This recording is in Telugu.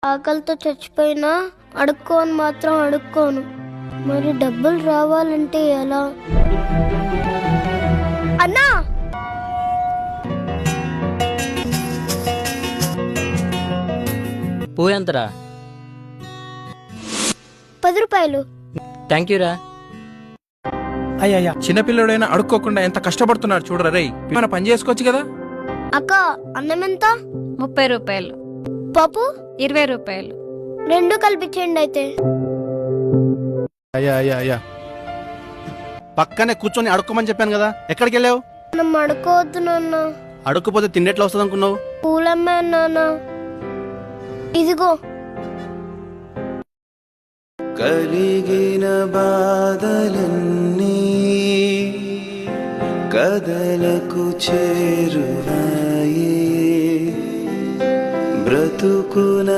ఆకలితో చచ్చిపోయినా అడుక్కోని మాత్రం అడుక్కోను. మరి డబ్బులు రావాలంటే ఎలా? అన్నా, పువ్వు ఎంతరా? 10 రూపాయలు. థ్యాంక్ యూరా. అయ్యా చిన్నపిల్లడైనా అడుక్కోకుండా ఎంత కష్టపడుతున్నాడు చూడరా రేయ్. మన పని చేసుకోవచ్చు కదా. అక్క, అన్నం ఎంత? 30 రూపాయలు. పప్పు 20 రూపాయలు. 2 కలిపించండి అయితే. అయ్యా పక్కనే కూర్చొని అడుక్కోమని చెప్పాను కదా, ఎక్కడికి వెళ్ళావు? మనం అడుకోవద్దు నాన్న. అడుక్కుపోతే తిండెట్లా వస్తుంది అనుకున్నావు? పూలమ్మే నాన్న. ఇదిగో. కలిగిన బాధలన్నీ కదలకు చేరువాయే బ్రతుకున